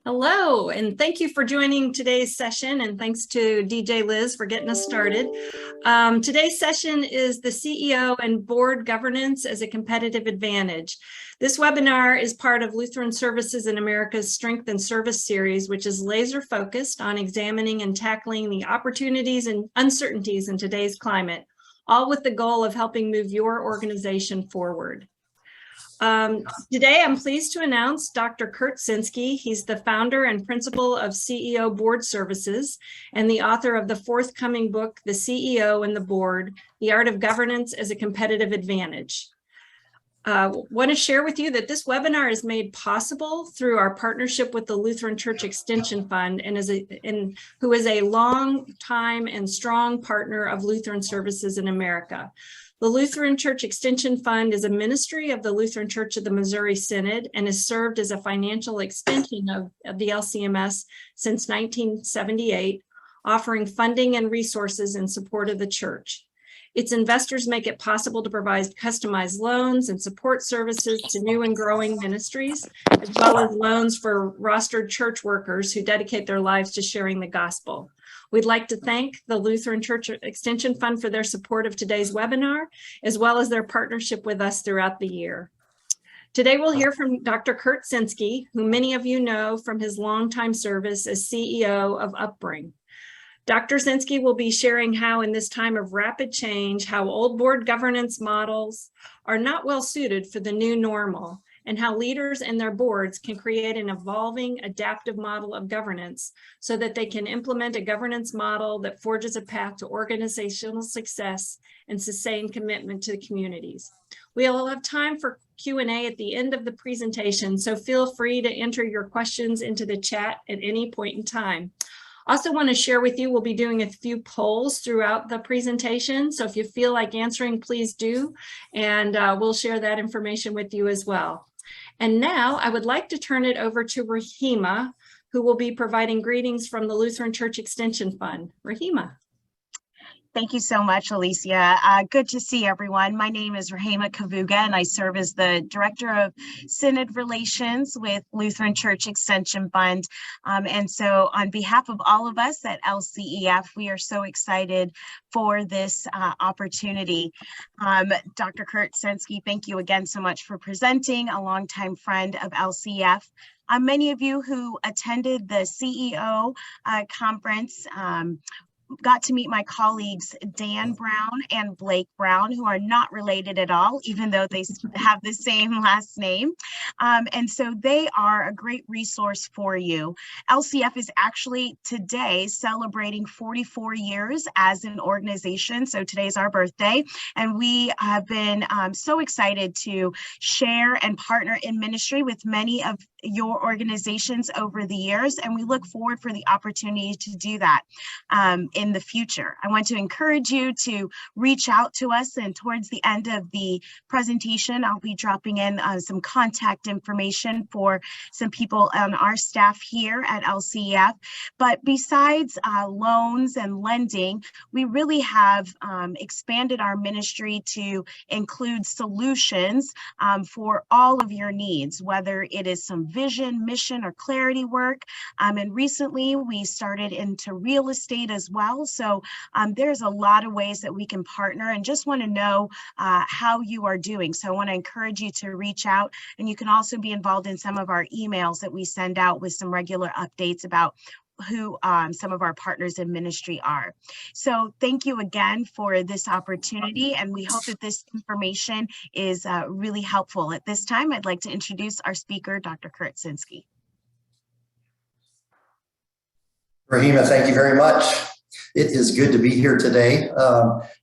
Hello, and thank you for joining today's session, and thanks to DJ Liz for getting us started. Today's session is the CEO and Board Governance as a Competitive Advantage. This webinar is part of Lutheran Services in America's Strength and Service series, which is laser focused on examining and tackling the opportunities and uncertainties in today's climate, all with the goal of helping move your organization forward. Today, I'm pleased to announce Dr. Kurtzinski. He's the founder and principal of CEO Board Services and the author of the forthcoming book, The CEO and the Board, The Art of Governance as a Competitive Advantage. Want to share with you that this webinar is made possible through our partnership with the Lutheran Church Extension Fund and who is a long time and strong partner of Lutheran Services in America. The Lutheran Church Extension Fund is a ministry of the Lutheran Church of the Missouri Synod and has served as a financial extension of the LCMS since 1978, offering funding and resources in support of the church. Its investors make it possible to provide customized loans and support services to new and growing ministries, as well as loans for rostered church workers who dedicate their lives to sharing the gospel. We'd like to thank the Lutheran Church Extension Fund for their support of today's webinar, as well as their partnership with us throughout the year. Today, we'll hear from Dr. Kurtzinski, who many of you know from his longtime service as CEO of Upbring. Dr. Kurtzinski will be sharing how in this time of rapid change, how old board governance models are not well suited for the new normal, and how leaders and their boards can create an evolving, adaptive model of governance so that they can implement a governance model that forges a path to organizational success and sustained commitment to the communities. We'll have time for Q&A at the end of the presentation, so feel free to enter your questions into the chat at any point in time. Also want to share with you, we'll be doing a few polls throughout the presentation. So if you feel like answering, please do. And we'll share that information with you as well. And now I would like to turn it over to Rahima, who will be providing greetings from the Lutheran Church Extension Fund. Rahima. Thank you so much, Alicia. Good to see everyone. My name is Rahima Kavuga, and I serve as the Director of Synod Relations with Lutheran Church Extension Fund. And so on behalf of all of us at LCEF, we are so excited for this opportunity. Dr. Kurtzinski, thank you again so much for presenting, a longtime friend of LCEF. Many of you who attended the CEO conference got to meet my colleagues Dan Brown and Blake Brown, who are not related at all, even though they have the same last name. And so they are a great resource for you. LCF is actually today celebrating 44 years as an organization. So today's our birthday. And we have been so excited to share and partner in ministry with many of your organizations over the years. And we look forward for the opportunity to do that in the future. I want to encourage you to reach out to us, and towards the end of the presentation, I'll be dropping in some contact information for some people on our staff here at LCEF. But besides loans and lending, we really have expanded our ministry to include solutions for all of your needs, whether it is some vision, mission, or clarity work. And recently we started into real estate as well. So there's a lot of ways that we can partner, and just want to know how you are doing. So I want to encourage you to reach out, and you can also be involved in some of our emails that we send out with some regular updates about who some of our partners in ministry are. So thank you again for this opportunity, and we hope that this information is really helpful. At this time, I'd like to introduce our speaker, Dr. Kurtzinski. Rahima, thank you very much. It is good to be here today.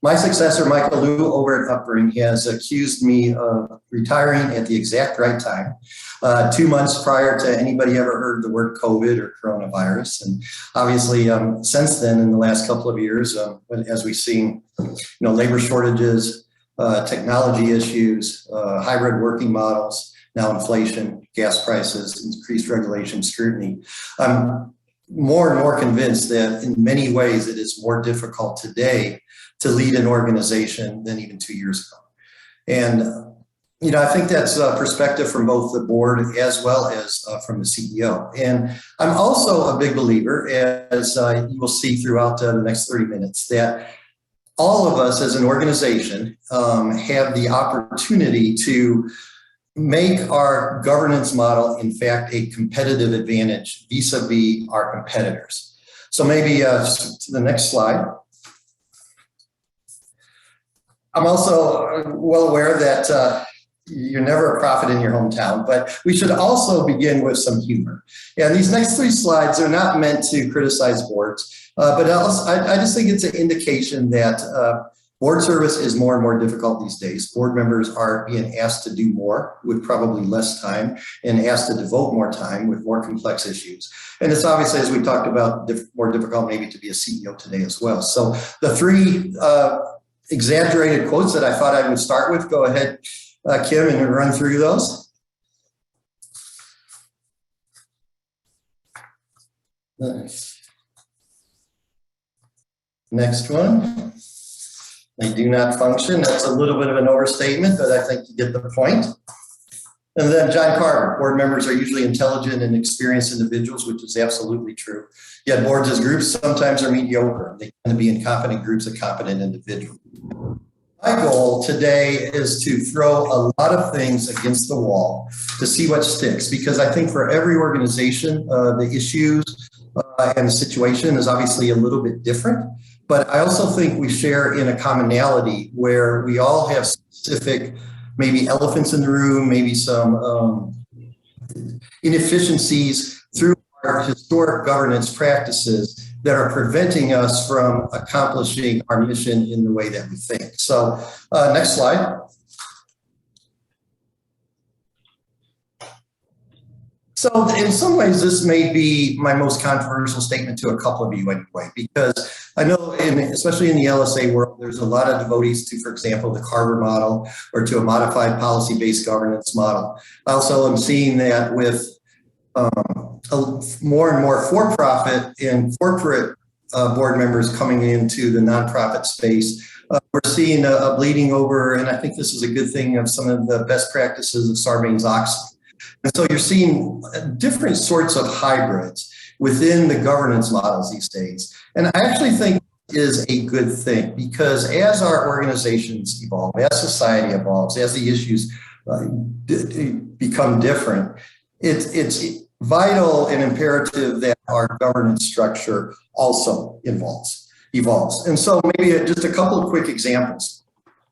My successor, Michael Liu, over at Upbring, has accused me of retiring at the exact right time, 2 months prior to anybody ever heard the word COVID or coronavirus. And obviously, since then, in the last couple of years, as we've seen, labor shortages, technology issues, hybrid working models, now inflation, gas prices, increased regulation, scrutiny. More and more convinced that in many ways it is more difficult today to lead an organization than even 2 years ago. And I think that's a perspective from both the board as well as from the CEO. And I'm also a big believer, as you will see throughout the next 30 minutes, that all of us as an organization have the opportunity to make our governance model, in fact, a competitive advantage vis-a-vis our competitors. So maybe to the next slide. I'm also well aware that you're never a prophet in your hometown, but we should also begin with some humor. And these next 3 slides are not meant to criticize boards, but I just think it's an indication that board service is more and more difficult these days. Board members are being asked to do more with probably less time and asked to devote more time with more complex issues. And it's obviously, as we talked about, more difficult maybe to be a CEO today as well. So the 3 exaggerated quotes that I thought I would start with, go ahead, Kim, and run through those. Next one. They do not function. That's a little bit of an overstatement, but I think you get the point. And then John Carver, board members are usually intelligent and experienced individuals, which is absolutely true. Yet boards as groups sometimes are mediocre. They tend to be incompetent groups of competent individuals. My goal today is to throw a lot of things against the wall to see what sticks, because I think for every organization, the issues and the situation is obviously a little bit different. But I also think we share in a commonality where we all have specific, maybe elephants in the room, maybe some inefficiencies through our historic governance practices that are preventing us from accomplishing our mission in the way that we think. So next slide. So in some ways, this may be my most controversial statement to a couple of you anyway, because I know, especially in the LSA world, there's a lot of devotees to, for example, the Carver model or to a modified policy-based governance model. I also am seeing that with more and more for-profit and corporate board members coming into the nonprofit space. We're seeing a bleeding over, and I think this is a good thing, of some of the best practices of Sarbanes-Oxley. And so you're seeing different sorts of hybrids within the governance models these days. And I actually think it is a good thing, because as our organizations evolve, as society evolves, as the issues become different, it's vital and imperative that our governance structure also evolves. And so maybe just a couple of quick examples.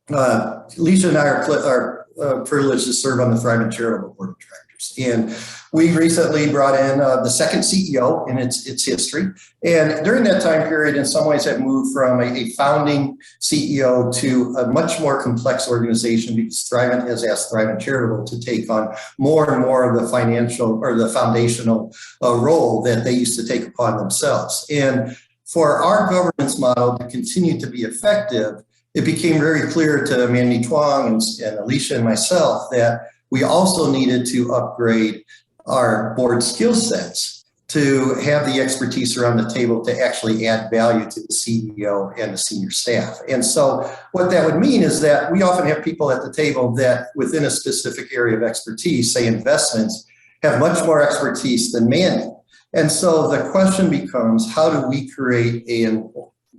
Alicia and I are privileged to serve on the Thriving Charitable Board of Directors. And we recently brought in the second CEO in its history. And during that time period, in some ways, have moved from a founding CEO to a much more complex organization, because Thriving has asked Thriving Charitable to take on more and more of the financial or the foundational role that they used to take upon themselves. And for our governance model to continue to be effective, it became very clear to Mandy Twang and Alicia and myself that we also needed to upgrade our board skill sets to have the expertise around the table to actually add value to the CEO and the senior staff. And so what that would mean is that we often have people at the table that within a specific area of expertise, say investments, have much more expertise than Mandy. And so the question becomes, how do we create a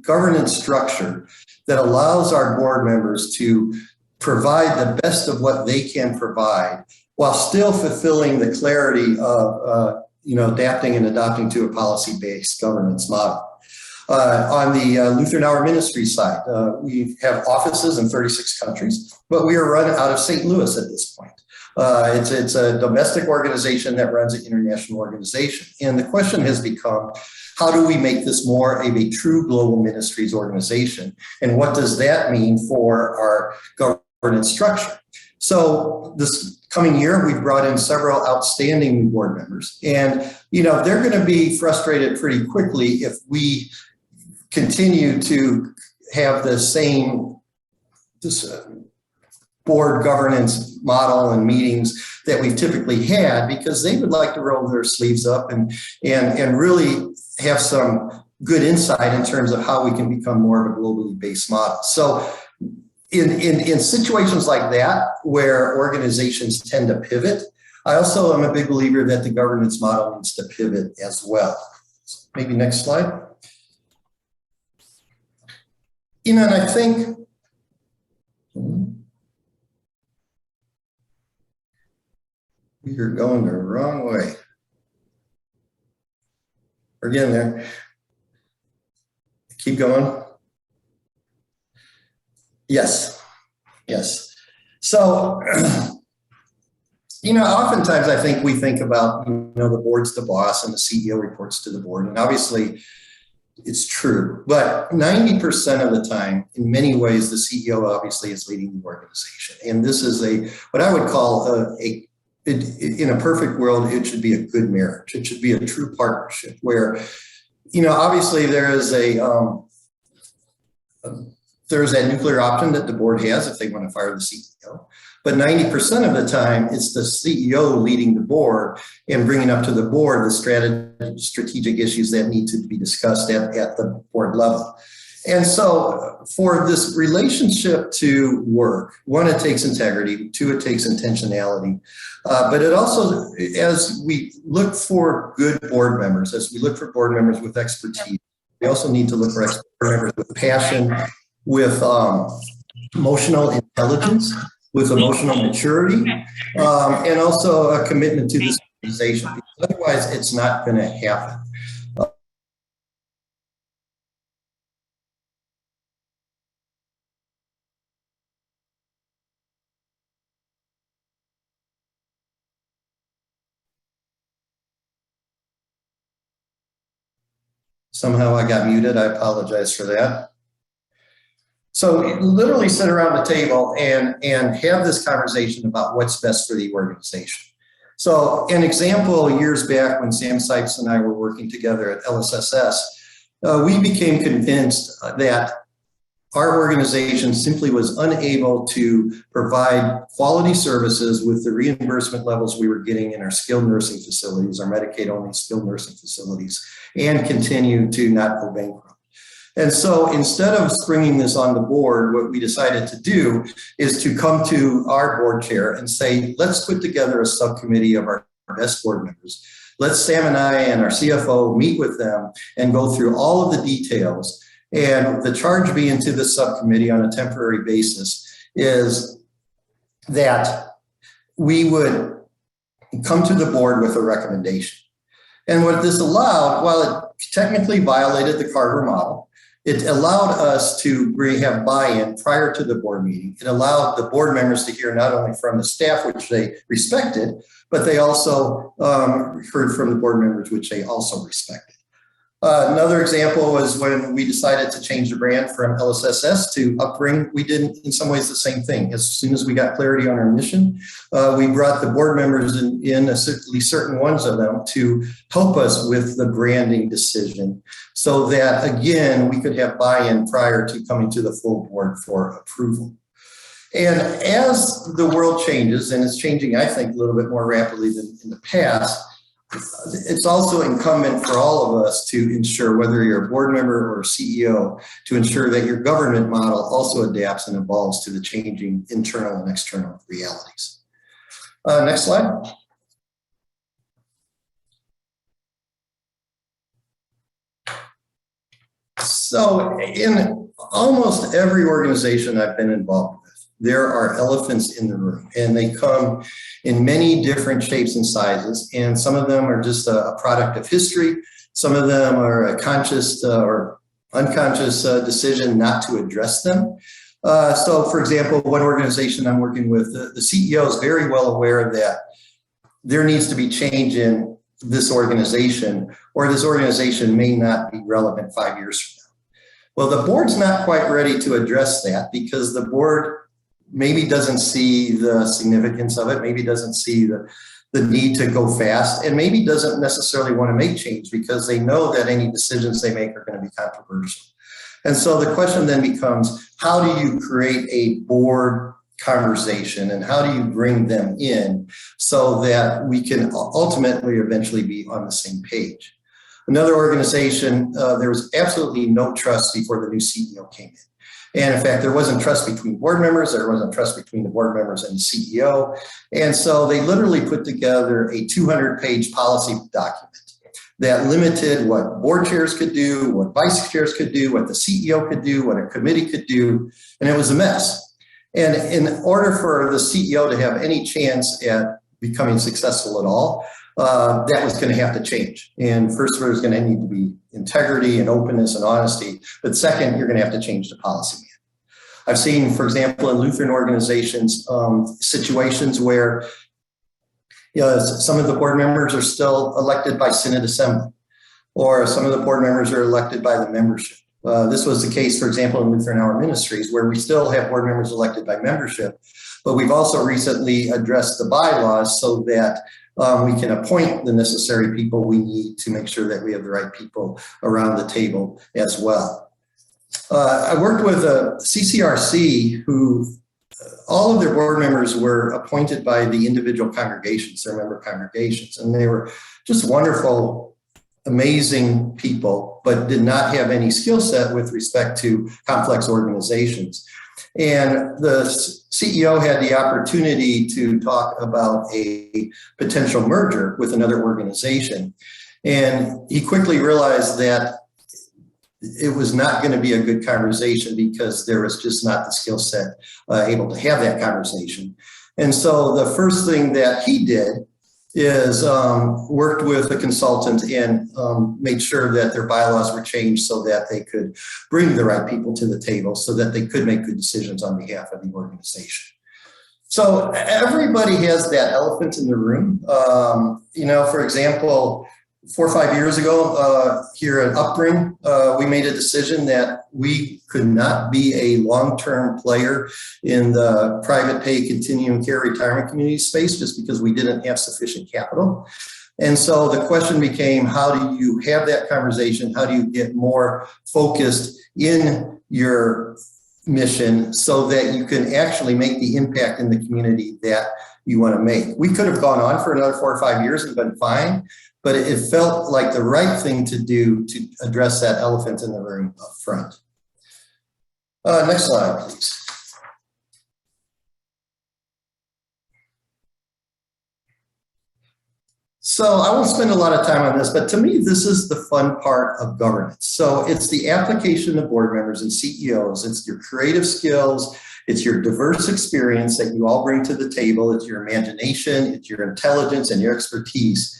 governance structure that allows our board members to provide the best of what they can provide while still fulfilling the clarity of adapting and adopting to a policy-based governance model. On the Lutheran Hour Ministry side, we have offices in 36 countries, but we are run out of St. Louis at this point. It's a domestic organization that runs an international organization. And the question has become, how do we make this more of a true global ministries organization? And what does that mean for our governance structure? So this coming year, we've brought in several outstanding new board members. And, they're going to be frustrated pretty quickly if we continue to have the same board governance model and meetings that we've typically had, because they would like to roll their sleeves up and really have some good insight in terms of how we can become more of a globally based model. So in situations like that, where organizations tend to pivot, I also am a big believer that the governance model needs to pivot as well. Maybe next slide. And I think we are going the wrong way. We're getting there. Keep going. Yes. So, oftentimes I think we think about, the board's the boss and the CEO reports to the board. And obviously it's true, but 90% of the time, in many ways, the CEO obviously is leading the organization. And this is what I would call in a perfect world, it should be a good marriage. It should be a true partnership where, obviously there is there's that nuclear option that the board has if they want to fire the CEO. But 90% of the time, it's the CEO leading the board and bringing up to the board the strategic issues that need to be discussed at the board level. And so for this relationship to work, one, it takes integrity, two, it takes intentionality. But it also, as we look for good board members, as we look for board members with expertise, we also need to look for board members with passion, with emotional intelligence, with emotional maturity, and also a commitment to this organization. Because otherwise, it's not going to happen. Somehow I got muted. I apologize for that. So literally sit around the table and have this conversation about what's best for the organization. So an example, years back when Sam Sipes and I were working together at LSSS, we became convinced that our organization simply was unable to provide quality services with the reimbursement levels we were getting in our skilled nursing facilities, our Medicaid-only skilled nursing facilities, and continue to not go bankrupt. And so instead of springing this on the board, what we decided to do is to come to our board chair and say, let's put together a subcommittee of our best board members. Let's Sam and I and our CFO meet with them and go through all of the details. And the charge being to the subcommittee on a temporary basis is that we would come to the board with a recommendation. And what this allowed, while it technically violated the Carver model, it allowed us to have buy-in prior to the board meeting. It allowed the board members to hear not only from the staff, which they respected, but they also heard from the board members, which they also respected. Another example was when we decided to change the brand from LSSS to Upbring. We did in some ways the same thing. As soon as we got clarity on our mission, we brought the board members in at least certain ones of them to help us with the branding decision so that, again, we could have buy-in prior to coming to the full board for approval. And as the world changes, and it's changing, I think, a little bit more rapidly than in the past, it's also incumbent for all of us to ensure, whether you're a board member or a CEO, to ensure that your government model also adapts and evolves to the changing internal and external realities. Next slide. So in almost every organization I've been involved with, there are elephants in the room, and they come in many different shapes and sizes. And some of them are just a product of history. Some of them are a conscious or unconscious decision not to address them. So for example, one organization I'm working with, the CEO is very well aware that there needs to be change in this organization, or this organization may not be relevant 5 years from now. Well, the board's not quite ready to address that because the board maybe doesn't see the significance of it, maybe doesn't see the need to go fast, and maybe doesn't necessarily want to make change because they know that any decisions they make are going to be controversial. And so the question then becomes, how do you create a board conversation and how do you bring them in so that we can ultimately eventually be on the same page? Another organization, there was absolutely no trust before the new CEO came in. And in fact, there wasn't trust between board members. There wasn't trust between the board members and the CEO. And so they literally put together a 200-page policy document that limited what board chairs could do, what vice chairs could do, what the CEO could do, what a committee could do, and it was a mess. And in order for the CEO to have any chance at becoming successful at all, that was going to have to change. And first, there's going to need to be integrity and openness and honesty. But second, you're going to have to change the policy manual. I've seen, for example, in Lutheran organizations, situations where some of the board members are still elected by Synod Assembly, or some of the board members are elected by the membership. This was the case, for example, in Lutheran Hour Ministries, where we still have board members elected by membership, but we've also recently addressed the bylaws so that we can appoint the necessary people we need to make sure that we have the right people around the table as well. I worked with a CCRC who all of their board members were appointed by the individual congregations, their member congregations, and they were just wonderful, amazing people, but did not have any skill set with respect to complex organizations. And the CEO had the opportunity to talk about a potential merger with another organization. And he quickly realized that it was not going to be a good conversation because there was just not the skill set able to have that conversation. And so the first thing that he did is worked with a consultant and made sure that their bylaws were changed so that they could bring the right people to the table so that they could make good decisions on behalf of the organization. So everybody has that elephant in the room. For example, 4 or 5 years ago here at Upbring, we made a decision that we could not be a long-term player in the private pay continuum care retirement community space just because we didn't have sufficient capital. And so the question became, how do you have that conversation? How do you get more focused in your mission so that you can actually make the impact in the community that you want to make? We could have gone on for another 4 or 5 years and been fine, but it felt like the right thing to do to address that elephant in the room up front. Next slide, please. So I won't spend a lot of time on this, but to me, this is the fun part of governance. So it's the application of board members and CEOs. It's your creative skills. It's your diverse experience that you all bring to the table. It's your imagination. It's your intelligence and your expertise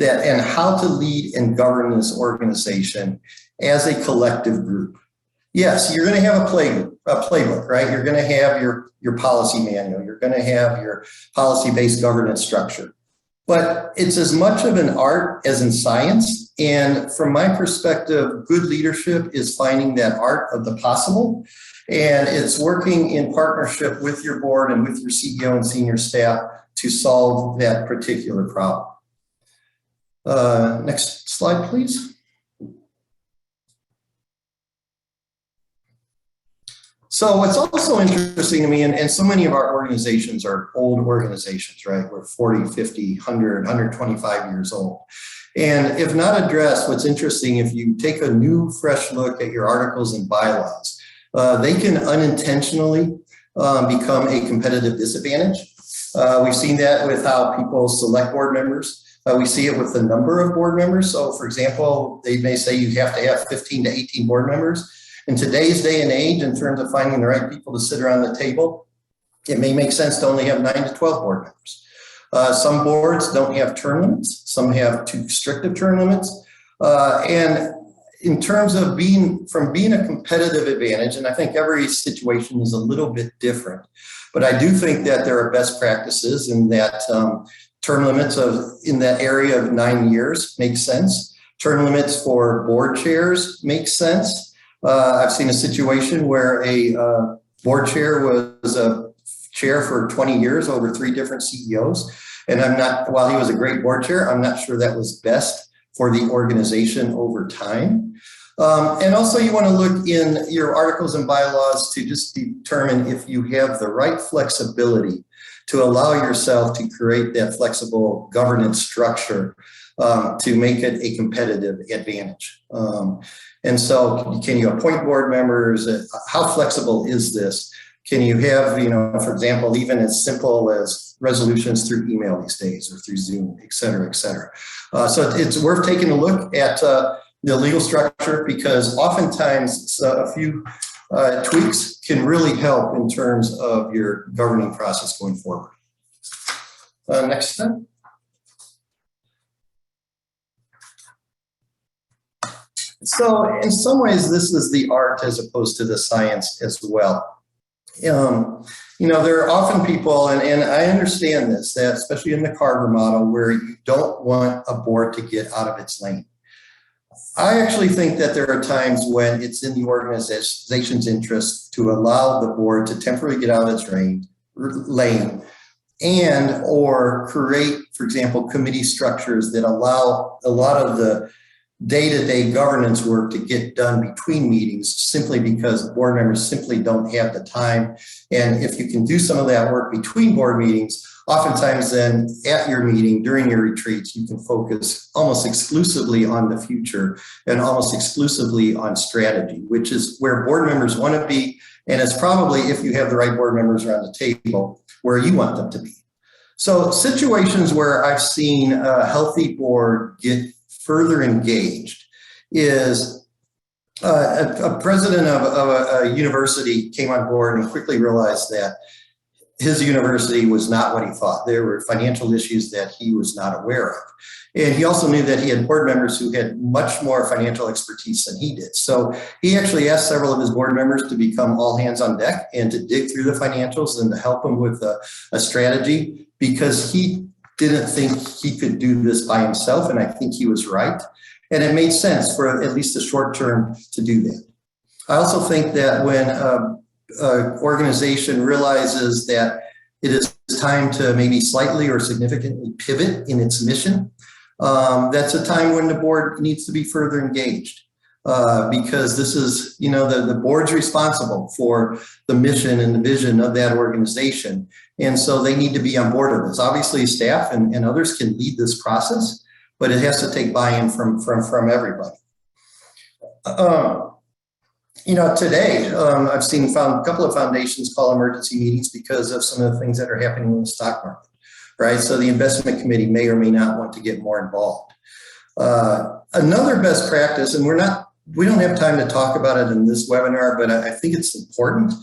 and how to lead and govern this organization as a collective group. Yes, you're going to have a playbook, right? You're going to have your policy manual. You're going to have your policy-based governance structure. But it's as much of an art as in science. And from my perspective, good leadership is finding that art of the possible. And it's working in partnership with your board and with your CEO and senior staff to solve that particular problem. Next slide, please. So what's also interesting to me, and so many of our organizations are old organizations, right? We're 40, 50, 100, 125 years old. And if not addressed, what's interesting, if you take a new, fresh look at your articles and bylaws, they can unintentionally become a competitive disadvantage. We've seen that with how people select board members. We see it with the number of board members. So for example, they may say you have to have 15 to 18 board members. In today's day and age, in terms of finding the right people to sit around the table, it may make sense to only have 9 to 12 board members. Some boards don't have term limits. Some have too strict of term limits. And in terms of being a competitive advantage, and I think every situation is a little bit different, but I do think that there are best practices in that term limits in that area of 9 years makes sense. Term limits for board chairs makes sense. I've seen a situation where a board chair was a chair for 20 years over 3 different CEOs. And while he was a great board chair, I'm not sure that was best for the organization over time. And also you want to look in your articles and bylaws to just determine if you have the right flexibility to allow yourself to create that flexible governance structure to make it a competitive advantage. And so can you appoint board members? How flexible is this? Can you have, for example, even as simple as resolutions through email these days or through Zoom, et cetera, et cetera. So it's worth taking a look at the legal structure, because oftentimes a few tweaks can really help in terms of your governing process going forward. Next step. So in some ways, this is the art as opposed to the science as well. There are often people, and I understand this, that especially in the Carver model, where you don't want a board to get out of its lane. I actually think that there are times when it's in the organization's interest to allow the board to temporarily get out of its lane and or create, for example, committee structures that allow a lot of the day-to-day governance work to get done between meetings, simply because board members simply don't have the time. And if you can do some of that work between board meetings, oftentimes then at your meeting, during your retreats, you can focus almost exclusively on the future and almost exclusively on strategy, which is where board members want to be. And it's probably, if you have the right board members around the table, where you want them to be. So situations where I've seen a healthy board get further engaged is a president of a university came on board and quickly realized that his university was not what he thought. There were financial issues that he was not aware of. And he also knew that he had board members who had much more financial expertise than he did. So he actually asked several of his board members to become all hands on deck and to dig through the financials and to help him with a strategy, because he didn't think he could do this by himself, and I think he was right. And it made sense for at least the short term to do that. I also think that when an organization realizes that it is time to maybe slightly or significantly pivot in its mission, that's a time when the board needs to be further engaged. Because this is, the board's responsible for the mission and the vision of that organization. And so they need to be on board with this. Obviously, staff and others can lead this process, but it has to take buy-in from everybody. Today, I've seen a couple of foundations call emergency meetings because of some of the things that are happening in the stock market, right? So the investment committee may or may not want to get more involved. Another best practice, and we don't have time to talk about it in this webinar, but I think it's important,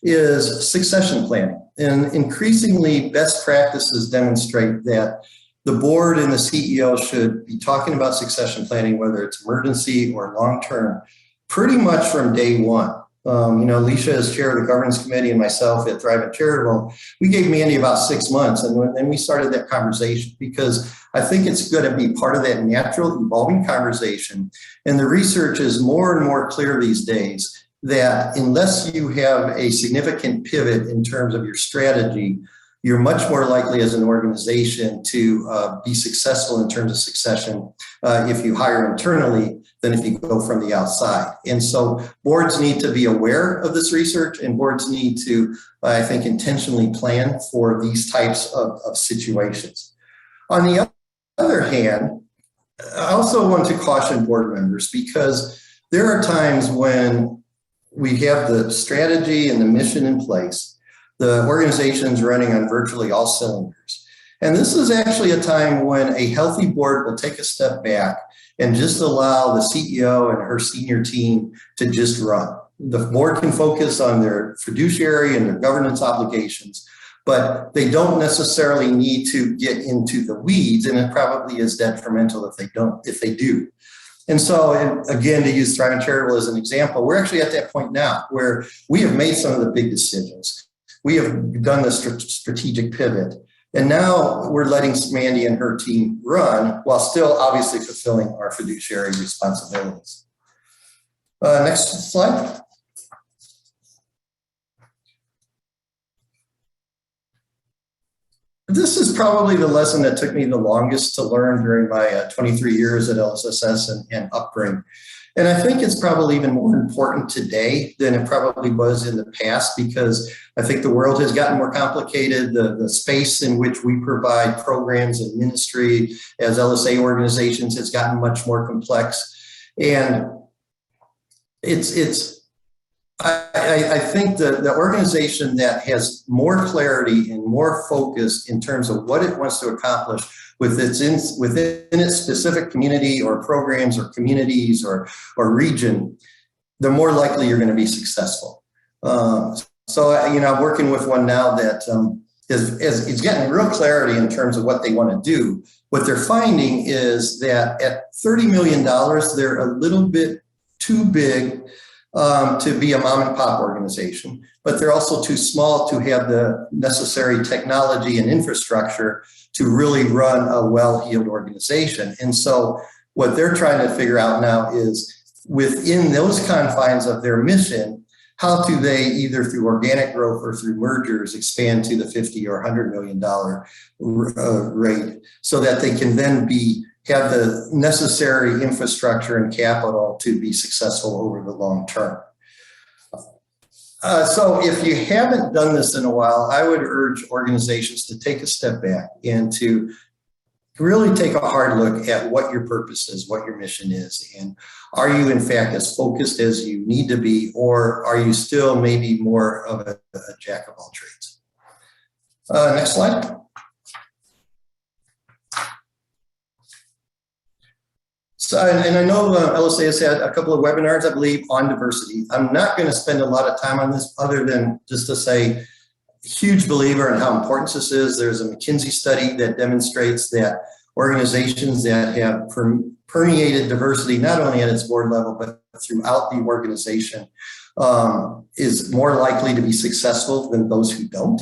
is succession planning. And increasingly, best practices demonstrate that the board and the CEO should be talking about succession planning, whether it's emergency or long-term, pretty much from day one. Alicia as chair of the governance committee and myself at Thrive and Charitable, we gave Mandy about 6 months, and then we started that conversation, because I think it's going to be part of that natural evolving conversation. And the research is more and more clear these days that unless you have a significant pivot in terms of your strategy, you're much more likely as an organization to be successful in terms of succession if you hire internally than if you go from the outside. And so boards need to be aware of this research, and boards need to, I think, intentionally plan for these types of situations. On the other hand, I also want to caution board members, because there are times when we have the strategy and the mission in place, the organization's running on virtually all cylinders. And this is actually a time when a healthy board will take a step back and just allow the CEO and her senior team to just run. The board can focus on their fiduciary and their governance obligations, but they don't necessarily need to get into the weeds, and it probably is detrimental if they do. And so, and again, to use Thrive and Charitable as an example, we're actually at that point now where we have made some of the big decisions. We have done the strategic pivot. And now we're letting Mandy and her team run while still obviously fulfilling our fiduciary responsibilities. Next slide. This is probably the lesson that took me the longest to learn during my 23 years at LSSS and Upbring. And I think it's probably even more important today than it probably was in the past, because I think the world has gotten more complicated. The space in which we provide programs and ministry as LSA organizations has gotten much more complex. And I think the organization that has more clarity and more focus in terms of what it wants to accomplish within its specific community or programs or communities or region, the more likely you're going to be successful. So I'm working with one now that is getting real clarity in terms of what they want to do. What they're finding is that at $30 million, they're a little bit too big to be a mom and pop organization, but they're also too small to have the necessary technology and infrastructure to really run a well-heeled organization. And so what they're trying to figure out now is, within those confines of their mission, how do they, either through organic growth or through mergers, expand to the $50 or $100 million rate, so that they can then have the necessary infrastructure and capital to be successful over the long term. So if you haven't done this in a while, I would urge organizations to take a step back and to really take a hard look at what your purpose is, what your mission is, and are you in fact as focused as you need to be, or are you still maybe more of a jack of all trades? Next slide. So, and I know LSA has had a couple of webinars, I believe, on diversity. I'm not going to spend a lot of time on this other than just to say, huge believer in how important this is. There's a McKinsey study that demonstrates that organizations that have permeated diversity, not only at its board level, but throughout the organization, is more likely to be successful than those who don't.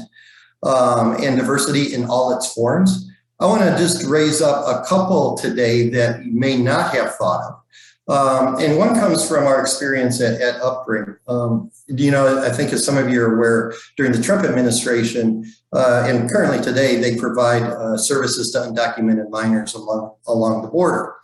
And diversity in all its forms. I want to just raise up a couple today that you may not have thought of. And one comes from our experience at Upbring. I think, as some of you are aware, during the Trump administration, and currently today, they provide services to undocumented minors along the border.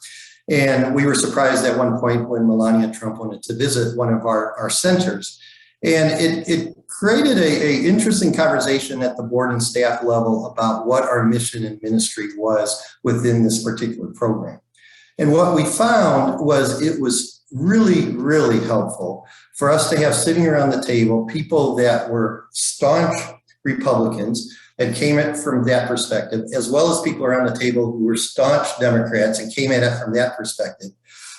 And we were surprised at one point when Melania Trump wanted to visit one of our centers. And it created a interesting conversation at the board and staff level about what our mission and ministry was within this particular program. And what we found was it was really, really helpful for us to have sitting around the table people that were staunch Republicans and came at it from that perspective, as well as people around the table who were staunch Democrats and came at it from that perspective.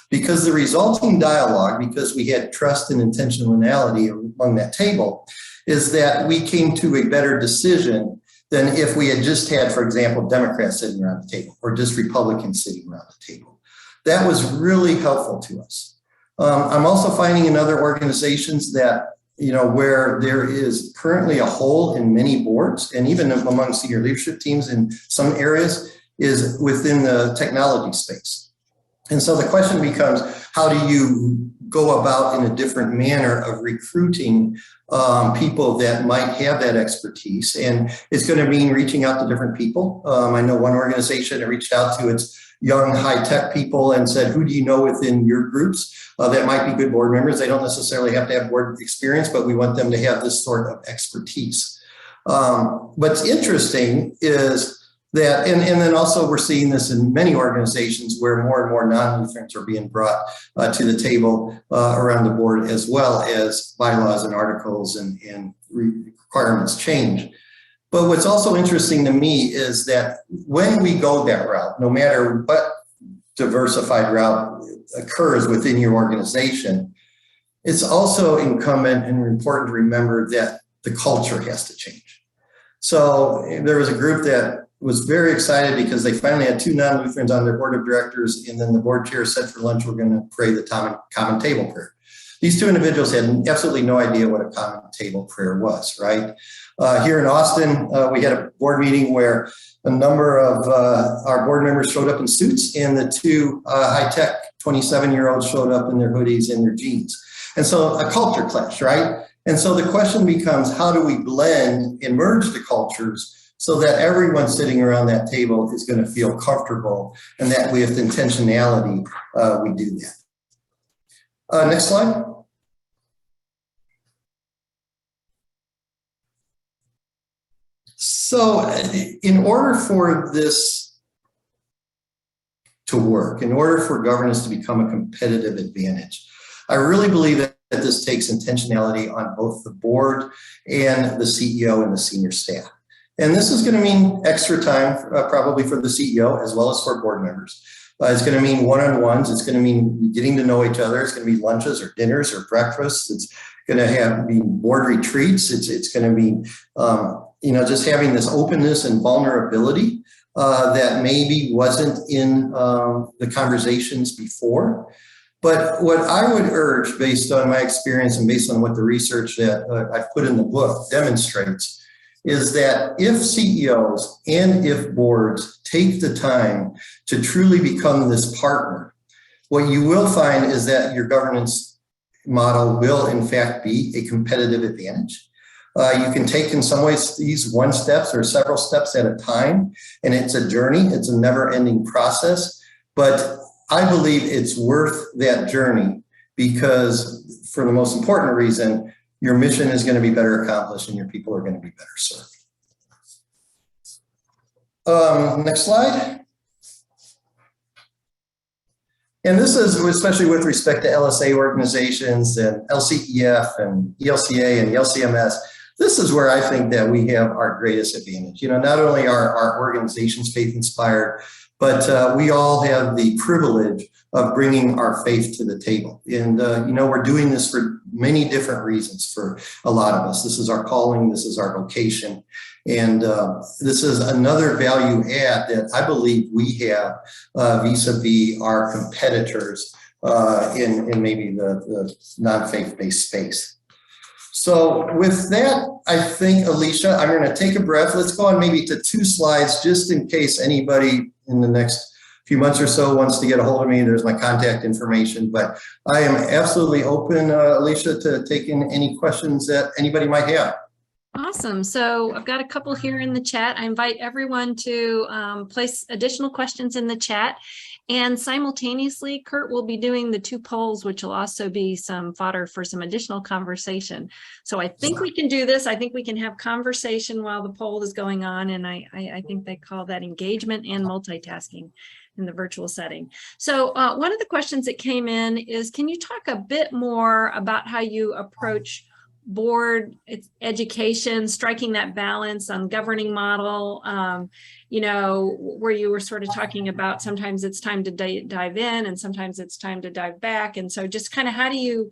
Because the resulting dialogue, because we had trust and intentionality among that table, is that we came to a better decision than if we had just had, for example, Democrats sitting around the table or just Republicans sitting around the table. That was really helpful to us. I'm also finding in other organizations that, where there is currently a hole in many boards and even among senior leadership teams in some areas, is within the technology space. And so the question becomes, how do you go about in a different manner of recruiting people that might have that expertise? And it's going to mean reaching out to different people. I know one organization that reached out to its young high-tech people and said, who do you know within your groups that might be good board members? They don't necessarily have to have board experience, but we want them to have this sort of expertise. What's interesting is that, and then also we're seeing this in many organizations where more and more non-Lutherans are being brought to the table around the board, as well as bylaws and articles and requirements change. But what's also interesting to me is that when we go that route, no matter what diversified route occurs within your organization, it's also incumbent and important to remember that the culture has to change. So there was a group that was very excited because they finally had 2 non-Lutherans on their board of directors, and then the board chair said for lunch, we're going to pray the common table prayer. These 2 individuals had absolutely no idea what a common table prayer was, right? Here in Austin, we had a board meeting where a number of our board members showed up in suits, and the 2 high-tech 27-year-olds showed up in their hoodies and their jeans. And so a culture clash, right? And so the question becomes, how do we blend and merge the cultures so that everyone sitting around that table is going to feel comfortable, and that with intentionality, we do that. Next slide. So in order for this to work, in order for governance to become a competitive advantage, I really believe that this takes intentionality on both the board and the CEO and the senior staff. And this is going to mean extra time probably for the CEO as well as for board members. It's going to mean one-on-ones. It's going to mean getting to know each other. It's going to be lunches or dinners or breakfasts. It's going to be board retreats. It's going to be, just having this openness and vulnerability that maybe wasn't in the conversations before. But what I would urge, based on my experience and based on what the research that I've put in the book demonstrates, is that if CEOs and if boards take the time to truly become this partner, what you will find is that your governance model will in fact be a competitive advantage. You can take in some ways these one steps or several steps at a time, and it's a journey. It's a never-ending process, but I believe it's worth that journey because for the most important reason, your mission is going to be better accomplished and your people are going to be better served. Next slide. And this is especially with respect to LSA organizations and LCEF and ELCA and LCMS. This is where I think that we have our greatest advantage. Not only are our organizations faith inspired, but we all have the privilege of bringing our faith to the table. And, we're doing this for many different reasons for a lot of us. This is our calling. This is our vocation. And this is another value add that I believe we have vis-a-vis our competitors in maybe the non-faith-based space. So with that, I think, Alicia, I'm going to take a breath. Let's go on maybe to 2 slides just in case anybody in the next few months or so wants to get a hold of me. There's my contact information, but I am absolutely open, Alicia, to taking any questions that anybody might have. Awesome. So I've got a couple here in the chat. I invite everyone to place additional questions in the chat. And simultaneously, Kurt will be doing the 2 polls, which will also be some fodder for some additional conversation. So I think we can do this. I think we can have conversation while the poll is going on. And I think they call that engagement and multitasking in the virtual setting. So one of the questions that came in is, can you talk a bit more about how you approach board education, striking that balance on governing model, where you were sort of talking about sometimes it's time to dive in and sometimes it's time to dive back. And so just kind of how do you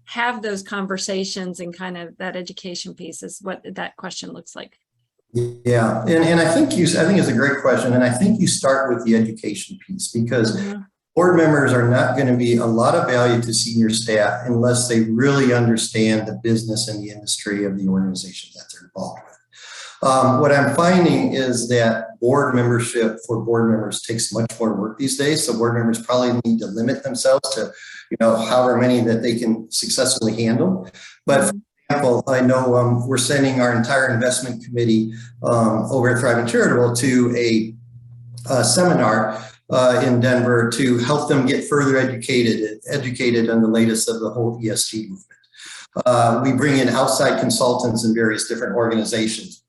have those conversations and kind of that education piece is what that question looks like. Yeah, and I think it's a great question. And I think you start with the education piece because board members are not going to be a lot of value to senior staff unless they really understand the business and the industry of the organization that they're involved with. What I'm finding is that board membership for board members takes much more work these days. So board members probably need to limit themselves to, however many that they can successfully handle. But for example, I know we're sending our entire investment committee over at Thrive and Charitable to a seminar in Denver to help them get further educated on the latest of the whole ESG movement. We bring in outside consultants in various different organizations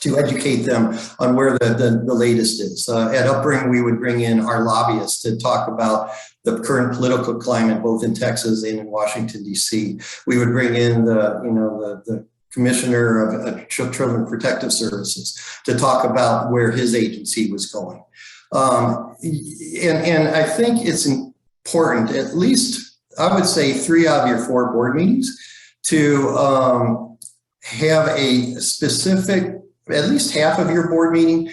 to educate them on where the latest is. At Upbring, we would bring in our lobbyists to talk about the current political climate, both in Texas and in Washington, D.C. We would bring in the Commissioner of Children Protective Services to talk about where his agency was going. And I think it's important, at least I would say 3 out of your 4 board meetings, to have a specific, at least half of your board meeting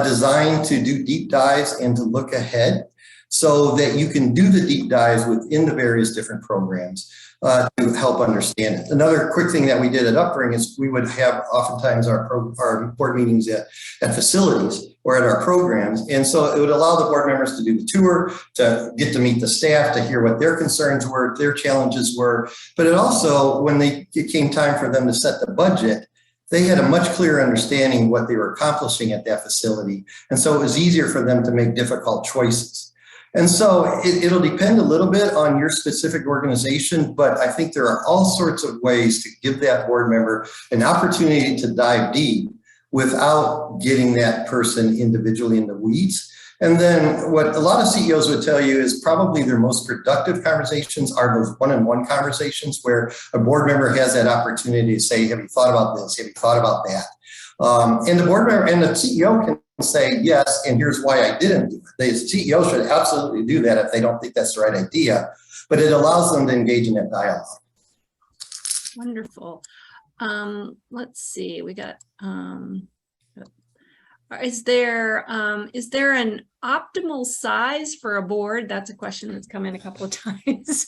designed to do deep dives and to look ahead so that you can do the deep dives within the various different programs to help understand it. Another quick thing that we did at Upbring is we would have oftentimes our board meetings at facilities or at our programs. And so it would allow the board members to do the tour, to get to meet the staff, to hear what their concerns were, their challenges were. But it also, when it came time for them to set the budget, they had a much clearer understanding what they were accomplishing at that facility. And so it was easier for them to make difficult choices. And so it'll depend a little bit on your specific organization, but I think there are all sorts of ways to give that board member an opportunity to dive deep without getting that person individually in the weeds. And then what a lot of CEOs would tell you is probably their most productive conversations are those one-on-one conversations where a board member has that opportunity to say, have you thought about this? Have you thought about that? And the board member and the CEO can say, yes, and here's why I didn't do it. The CEO should absolutely do that if they don't think that's the right idea, but it allows them to engage in that dialogue. Wonderful. Let's see, we got, is there an optimal size for a board? That's a question that's come in a couple of times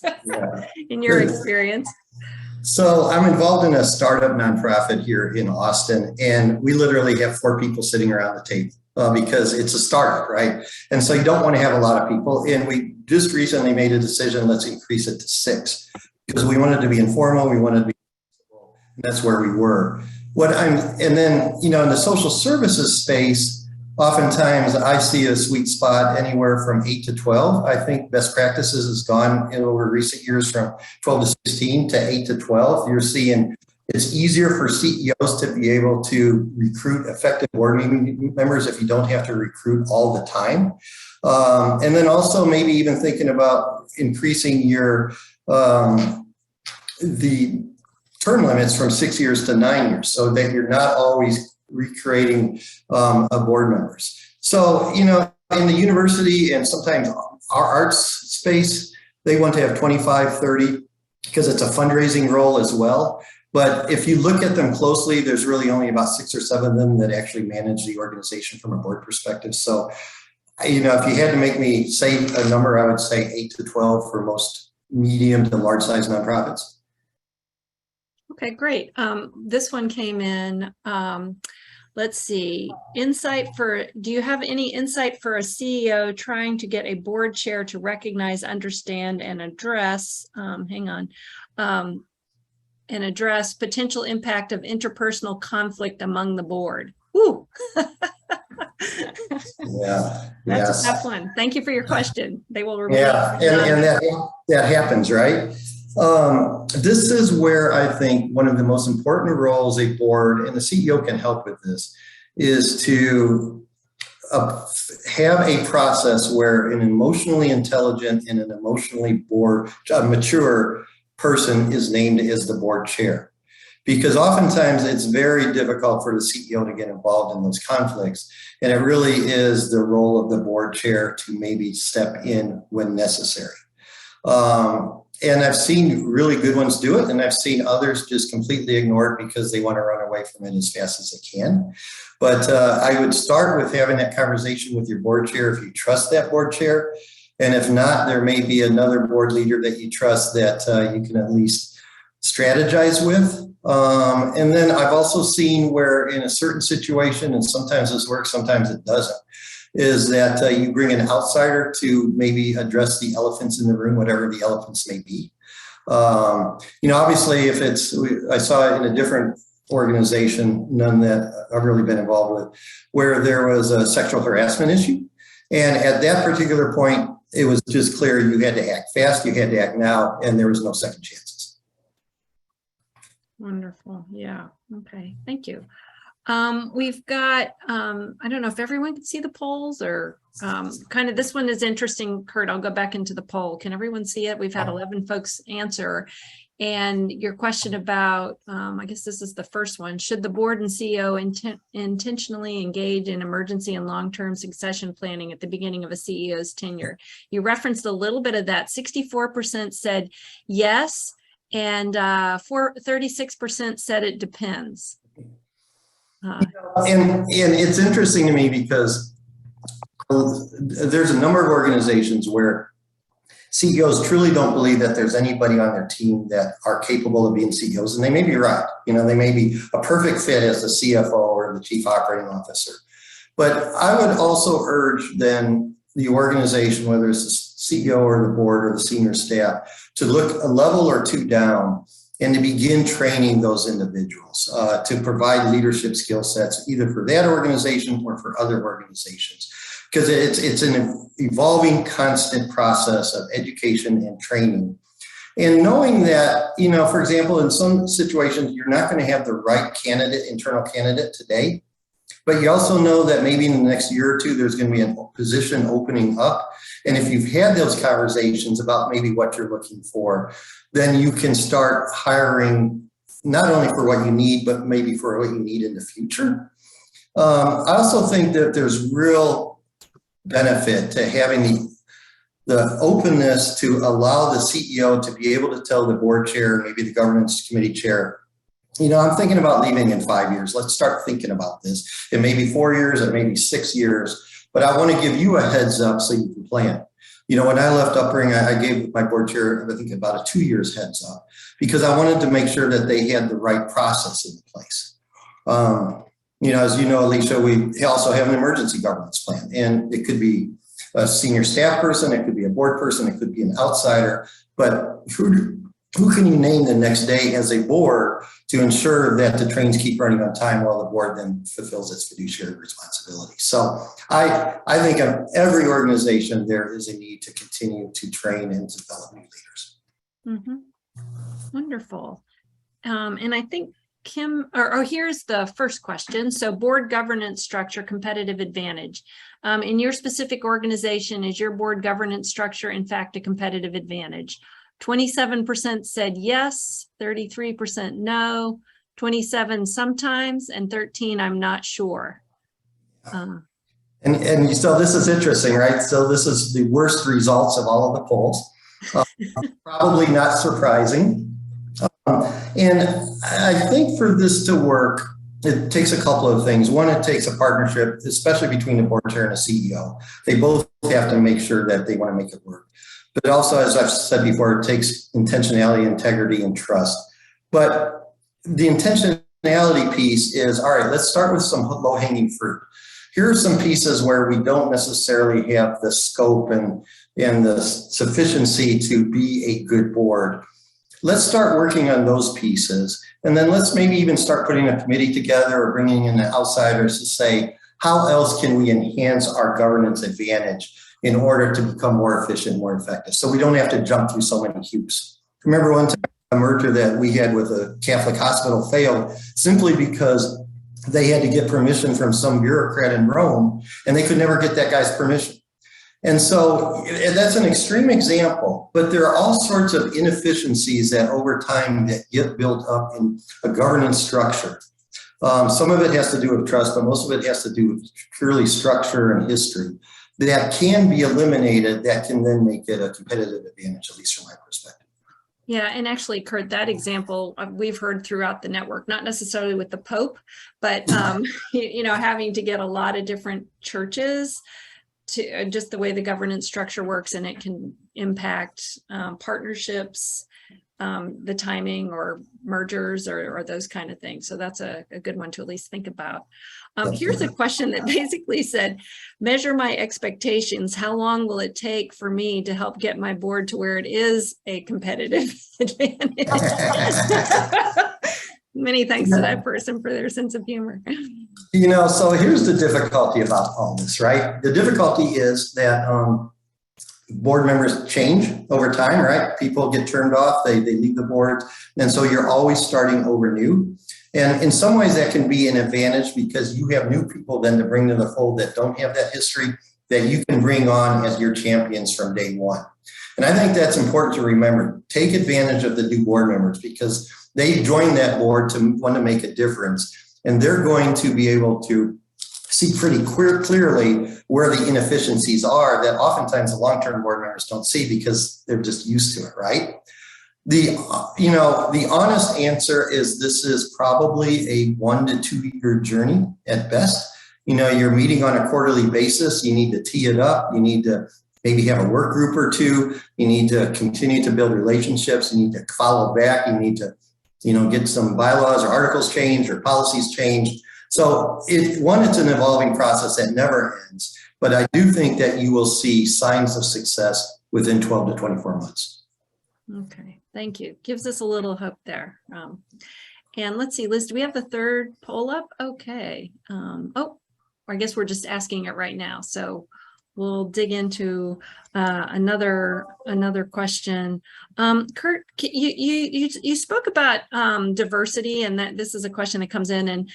in your experience. So I'm involved in a startup nonprofit here in Austin, and we literally have 4 people sitting around the table because it's a startup, right? And so you don't want to have a lot of people. And we just recently made a decision, let's increase it to 6 because we wanted to be informal. We wanted to be, and that's where we were. And then, in the social services space, oftentimes I see a sweet spot anywhere from 8 to 12. I think best practices has gone over recent years from 12 to 16 to 8 to 12. You're seeing it's easier for CEOs to be able to recruit effective board meeting members if you don't have to recruit all the time. And then also maybe even thinking about increasing your the term limits from 6 years to 9 years so that you're not always recreating board members. So, in the university and sometimes our arts space, they want to have 25, 30 because it's a fundraising role as well. But if you look at them closely, there's really only about 6 or 7 of them that actually manage the organization from a board perspective. So, if you had to make me say a number, I would say 8 to 12 for most medium to large size nonprofits. Okay, great. This one came in. Let's see. Do you have any insight for a CEO trying to get a board chair to recognize, understand, and address, and address potential impact of interpersonal conflict among the board? Woo! Yeah. That's a tough one. Thank you for your question. They will remain. Yeah, and that happens, right? This is where I think one of the most important roles a board, and the CEO can help with this, is to have a process where an emotionally intelligent and an emotionally mature person is named as the board chair. Because oftentimes it's very difficult for the CEO to get involved in those conflicts. And it really is the role of the board chair to maybe step in when necessary. And I've seen really good ones do it, and I've seen others just completely ignore it because they want to run away from it as fast as they can. But I would start with having that conversation with your board chair if you trust that board chair. And if not, there may be another board leader that you trust that you can at least strategize with. And then I've also seen where in a certain situation, and sometimes this works, sometimes it doesn't, is that you bring an outsider to maybe address the elephants in the room, whatever the elephants may be. Obviously, if I saw it in a different organization, none that I've really been involved with, where there was a sexual harassment issue. And at that particular point, it was just clear you had to act fast, you had to act now, and there was no second chances. Wonderful. Yeah. Okay. Thank you. We've got, I don't know if everyone can see the polls or kind of this one is interesting. Kurt, I'll go back into the poll. Can everyone see it? We've had 11 folks answer. And your question about, I guess this is the first one, should the board and CEO intentionally engage in emergency and long-term succession planning at the beginning of a CEO's tenure? You referenced a little bit of that. 64% said yes, and 36% said it depends. And it's interesting to me because there's a number of organizations where CEOs truly don't believe that there's anybody on their team that are capable of being CEOs, and they may be right. They may be a perfect fit as the CFO or the chief operating officer. But I would also urge then the organization, whether it's the CEO or the board or the senior staff, to look a level or two down and to begin training those individuals to provide leadership skill sets either for that organization or for other organizations. because it's an evolving, constant process of education and training. And knowing that, for example, in some situations, you're not going to have the right internal candidate today, but you also know that maybe in the next year or two, there's going to be a position opening up. And if you've had those conversations about maybe what you're looking for, then you can start hiring not only for what you need, but maybe for what you need in the future. I also think that there's real benefit to having the openness to allow the CEO to be able to tell the board chair, maybe the governance committee chair, I'm thinking about leaving in 5 years. Let's start thinking about this. It may be 4 years, it may be 6 years, but I want to give you a heads up so you can plan. When I left Uppering, I gave my board chair, I think, about a 2 years heads up, because I wanted to make sure that they had the right process in place. As you know, Alicia, we also have an emergency governance plan, and it could be a senior staff person, it could be a board person, it could be an outsider, but who can you name the next day as a board to ensure that the trains keep running on time while the board then fulfills its fiduciary responsibility? So I think of every organization, there is a need to continue to train and develop new leaders. Mm-hmm. Wonderful. And I think Kim, here's the first question. So board governance structure, competitive advantage. In your specific organization, is your board governance structure, in fact, a competitive advantage? 27% said yes, 33% no, 27 sometimes, and 13 I'm not sure. And so this is interesting, right? So this is the worst results of all of the polls. Probably not surprising. And I think for this to work, it takes a couple of things. One, it takes a partnership, especially between the board chair and a CEO. They both have to make sure that they want to make it work. But also, as I've said before, it takes intentionality, integrity, and trust. But the intentionality piece is, all right, let's start with some low-hanging fruit. Here are some pieces where we don't necessarily have the scope and the sufficiency to be a good board. Let's start working on those pieces. And then let's maybe even start putting a committee together or bringing in the outsiders to say, how else can we enhance our governance advantage in order to become more efficient, more effective, so we don't have to jump through so many hoops. Remember one time a merger that we had with a Catholic hospital failed simply because they had to get permission from some bureaucrat in Rome, and they could never get that guy's permission. And so that's an extreme example, but there are all sorts of inefficiencies that over time that get built up in a governance structure. Some of it has to do with trust, but most of it has to do with purely structure and history that can be eliminated, that can then make it a competitive advantage, at least from my perspective. Yeah, and actually, Kurt, that example we've heard throughout the network, not necessarily with the Pope, but having to get a lot of different churches to just the way the governance structure works, and it can impact partnerships, the timing or mergers or those kind of things. So that's a good one to at least think about. Here's a question that basically said, measure my expectations. How long will it take for me to help get my board to where it is a competitive advantage? Many thanks to that person for their sense of humor. So here's the difficulty about all this, right? The difficulty is that board members change over time, right? People get turned off, they leave the board. And so you're always starting over new. And in some ways that can be an advantage because you have new people then to bring to the fold that don't have that history that you can bring on as your champions from day one. And I think that's important to remember. Take advantage of the new board members because they join that board to want to make a difference. And they're going to be able to see pretty clearly where the inefficiencies are that oftentimes the long-term board members don't see because they're just used to it, right? The honest answer is this is probably a 1 to 2 year journey at best. You're meeting on a quarterly basis. You need to tee it up. You need to maybe have a work group or two. You need to continue to build relationships. You need to follow back. You need to, get some bylaws or articles changed or policies changed. So it's an evolving process that never ends. But I do think that you will see signs of success within 12 to 24 months. Okay, thank you. Gives us a little hope there. And let's see, Liz, do we have the third poll up? Okay. I guess we're just asking it right now. So we'll dig into another question. Kurt, you spoke about diversity, and that this is a question that comes in, and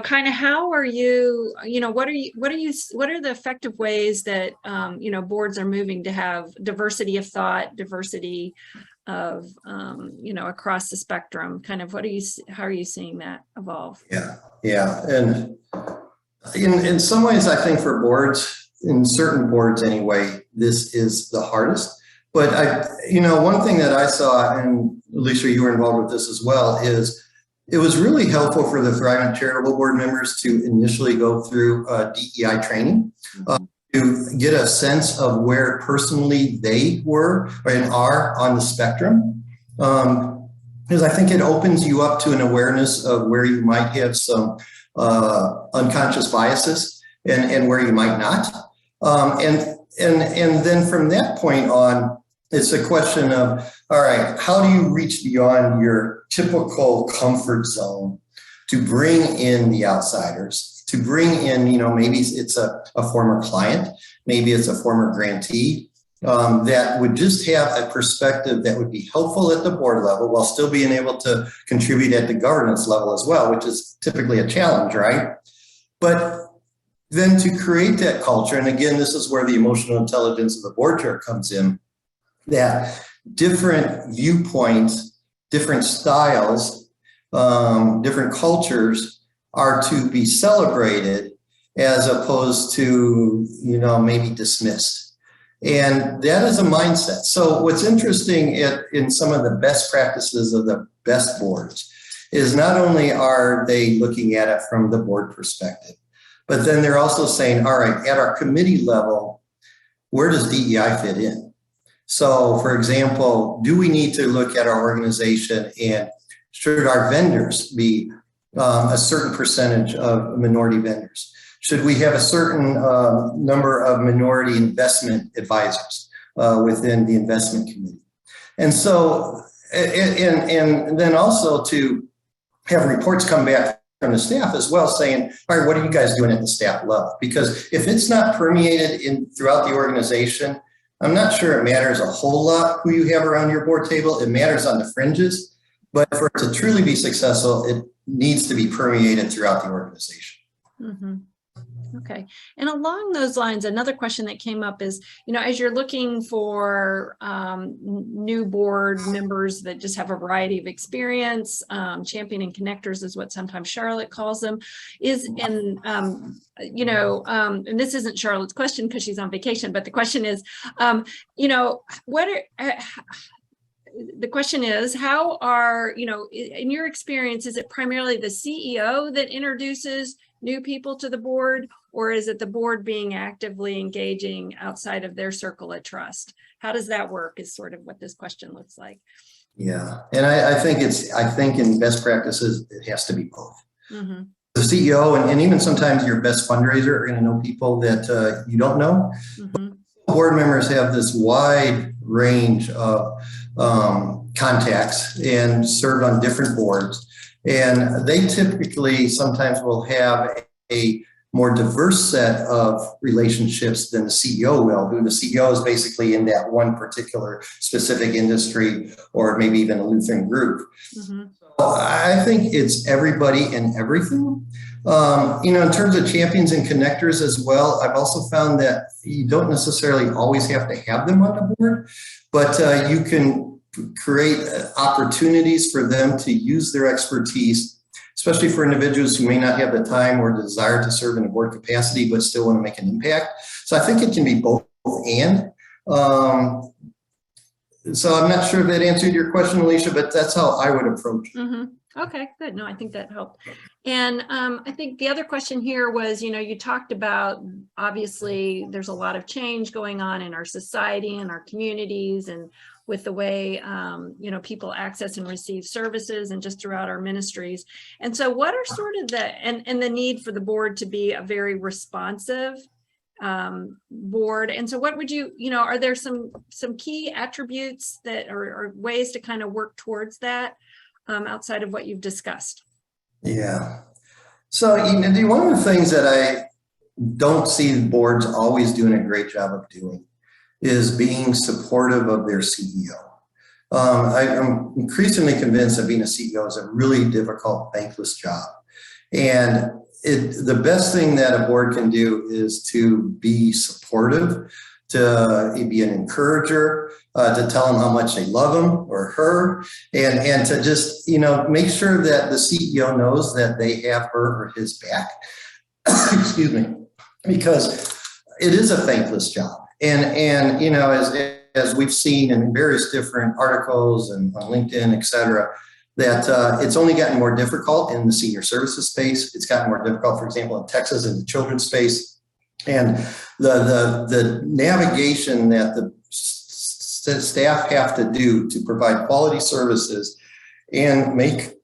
kind of how are you, what are the effective ways that boards are moving to have diversity of thought, diversity of across the spectrum? Kind of how are you seeing that evolve? Yeah, and in some ways, I think for boards, in certain boards anyway, this is the hardest. But one thing that I saw, and Alicia, you were involved with this as well, is it was really helpful for the Thrivent Charitable Board members to initially go through DEI training to get a sense of where personally they were and are on the spectrum. Because I think it opens you up to an awareness of where you might have some unconscious biases and where you might not. And then from that point on, it's a question of, all right, how do you reach beyond your typical comfort zone to bring in the outsiders, to bring in, maybe it's a former client, maybe it's a former grantee, that would just have a perspective that would be helpful at the board level while still being able to contribute at the governance level as well, which is typically a challenge, right? But then to create that culture, and again, this is where the emotional intelligence of the board chair comes in, that different viewpoints, different styles, different cultures are to be celebrated as opposed to, maybe dismissed. And that is a mindset. So what's interesting in some of the best practices of the best boards is not only are they looking at it from the board perspective, but then they're also saying, all right, at our committee level, where does DEI fit in? So, for example, do we need to look at our organization, and should our vendors be a certain percentage of minority vendors? Should we have a certain number of minority investment advisors within the investment committee? And so, and then also to have reports come back from the staff as well saying, all right, what are you guys doing at the staff level? Because if it's not permeated throughout the organization, I'm not sure it matters a whole lot who you have around your board table. It matters on the fringes, but for it to truly be successful, it needs to be permeated throughout the organization. Mm-hmm. Okay. And along those lines, another question that came up is, as you're looking for new board members that just have a variety of experience, championing connectors is what sometimes Charlotte calls them, and this isn't Charlotte's question because she's on vacation, but the question is, the question is, how are, in your experience, is it primarily the CEO that introduces new people to the board, or is it the board being actively engaging outside of their circle of trust? How does that work is sort of what this question looks like. Yeah, and I think in best practices, it has to be both. Mm-hmm. The CEO and even sometimes your best fundraiser are going to know people that you don't know. Mm-hmm. Board members have this wide range of contacts and served on different boards. And they typically sometimes will have a more diverse set of relationships than the CEO will, who the CEO is basically in that one particular specific industry or maybe even a Lutheran group. Mm-hmm. So I think it's everybody and everything. In terms of champions and connectors as well, I've also found that you don't necessarily always have to have them on the board, but you can create opportunities for them to use their expertise, especially for individuals who may not have the time or desire to serve in a board capacity, but still want to make an impact. So I think it can be both and. So I'm not sure if that answered your question, Alicia, but that's how I would approach it. Mm-hmm. Okay, good. No, I think that helped. And I think the other question here was, you talked about, obviously, there's a lot of change going on in our society and our communities and with the way, people access and receive services and just throughout our ministries. And so what are sort of and the need for the board to be a very responsive board. And so what would are there some key attributes that or ways to kind of work towards that outside of what you've discussed? Yeah. So, one of the things that don't see boards always doing a great job of doing is being supportive of their CEO. I'm increasingly convinced that being a CEO is a really difficult, thankless job. And the best thing that a board can do is to be supportive, to be an encourager, to tell them how much they love him or her, and to just, make sure that the CEO knows that they have her or his back. Excuse me, because it is a thankless job. And as we've seen in various different articles and on LinkedIn, et cetera, that it's only gotten more difficult in the senior services space. It's gotten more difficult, for example, in Texas in the children's space. And the navigation that the staff have to do to provide quality services and make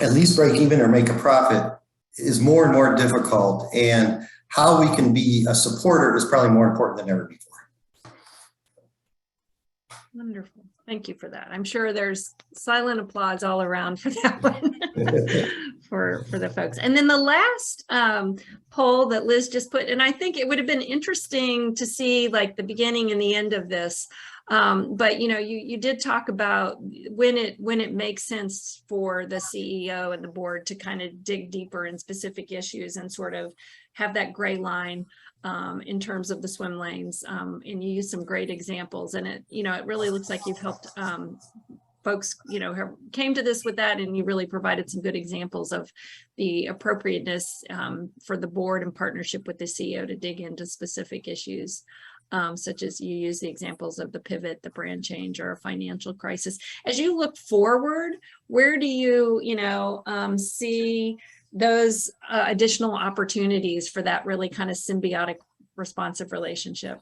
at least break even or make a profit is more and more difficult. And how we can be a supporter is probably more important than ever before. Wonderful. Thank you for that. I'm sure there's silent applause all around for that one for the folks. And then the last poll that Liz just put, and I think it would have been interesting to see like the beginning and the end of this. But you did talk about when it makes sense for the CEO and the board to kind of dig deeper in specific issues and sort of have that gray line in terms of the swim lanes. And you use some great examples, and it really looks like you've helped folks, came to this with that, and you really provided some good examples of the appropriateness for the board in partnership with the CEO to dig into specific issues. Such as you use the examples of the pivot, the brand change, or a financial crisis. As you look forward, where do you, see those additional opportunities for that really kind of symbiotic, responsive relationship?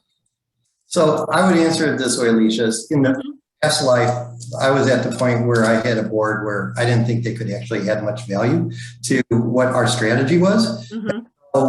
So I would answer it this way, Alicia. In the past life, I was at the point where I had a board where I didn't think they could actually add much value to what our strategy was.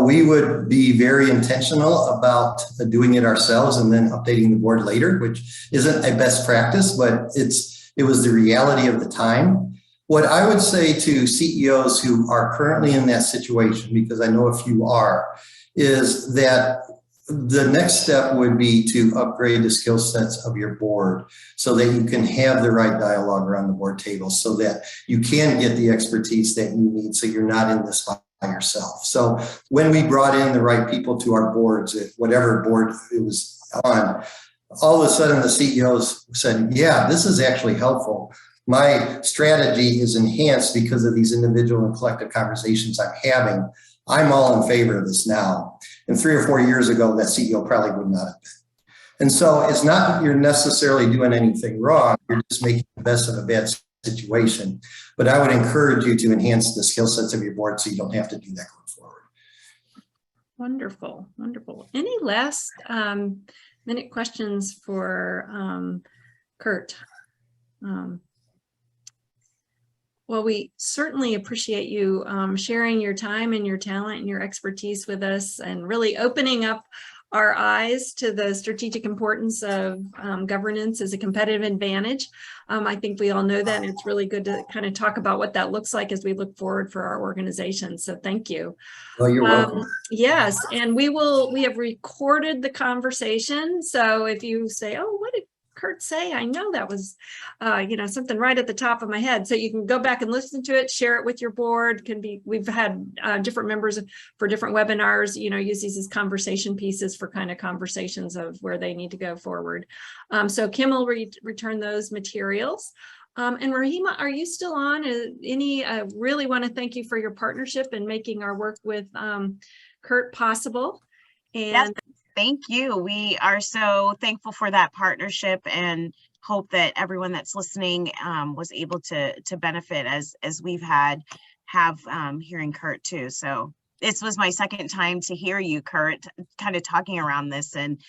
We would be very intentional about doing it ourselves and then updating the board later, which isn't a best practice, but it was the reality of the time. What I would say to CEOs who are currently in that situation, because I know a few are, is that the next step would be to upgrade the skill sets of your board so that you can have the right dialogue around the board table so that you can get the expertise that you need so you're not in this by yourself. So when we brought in the right people to our boards, whatever board it was on, all of a sudden the CEOs said, yeah, this is actually helpful. My strategy is enhanced because of these individual and collective conversations I'm having. I'm all in favor of this now. And 3 or 4 years ago, that CEO probably would not have been. And so it's not that you're necessarily doing anything wrong. You're just making the best of a bad situation. But I would encourage you to enhance the skill sets of your board so you don't have to do that going forward. Wonderful, wonderful. Any last minute questions for Kurt? Well, we certainly appreciate you sharing your time and your talent and your expertise with us and really opening up our eyes to the strategic importance of governance as a competitive advantage. I think we all know that, and it's really good to kind of talk about what that looks like as we look forward for our organization. So thank you. Well, you're welcome. Yes, and we have recorded the conversation. So if you say, oh, what did Kurt say? I know that was, something right at the top of my head. So you can go back and listen to it, share it with your board. We've had different members for different webinars, use these as conversation pieces for kind of conversations of where they need to go forward. So Kim will return those materials. And Rahima, are you still on? Really want to thank you for your partnership and making our work with Kurt possible. And yes. Thank you. We are so thankful for that partnership and hope that everyone that's listening was able to benefit as we've have hearing Kurt too. So this was my second time to hear you, Kurt, kind of talking around this, and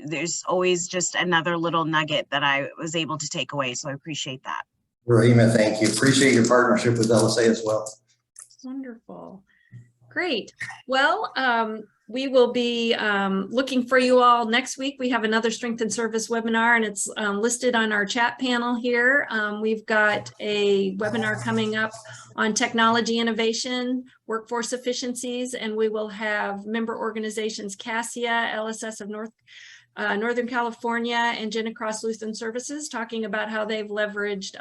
there's always just another little nugget that I was able to take away. So I appreciate that. Rahima, thank you. Appreciate your partnership with LSA as well. Wonderful. Great. Well, we will be looking for you all next week. We have another Strength and Service webinar, and it's listed on our chat panel here. We've got a webinar coming up on technology innovation, workforce efficiencies, and we will have member organizations CASIA, LSS of Northern California, and Jenna Cross Lutheran Services talking about how they've leveraged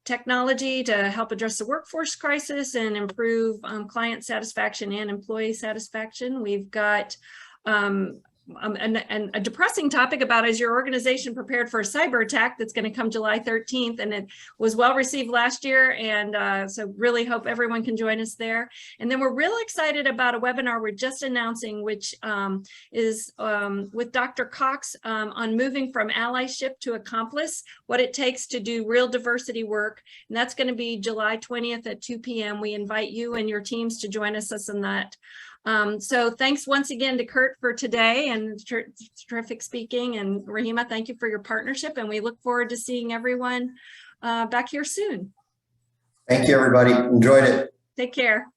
technology to help address the workforce crisis and improve client satisfaction and employee satisfaction. We've got a depressing topic about, is your organization prepared for a cyber attack that's going to come July 13th, and it was well received last year, and so really hope everyone can join us there. And then we're really excited about a webinar we're just announcing, which is with Dr. Cox on moving from allyship to accomplice, what it takes to do real diversity work, and that's going to be July 20th at 2 p.m. We invite you and your teams to join us in that. So thanks once again to Kurt for today, and terrific speaking, and Rahima, thank you for your partnership, and we look forward to seeing everyone back here soon. Thank you, everybody. Enjoyed it. Take care.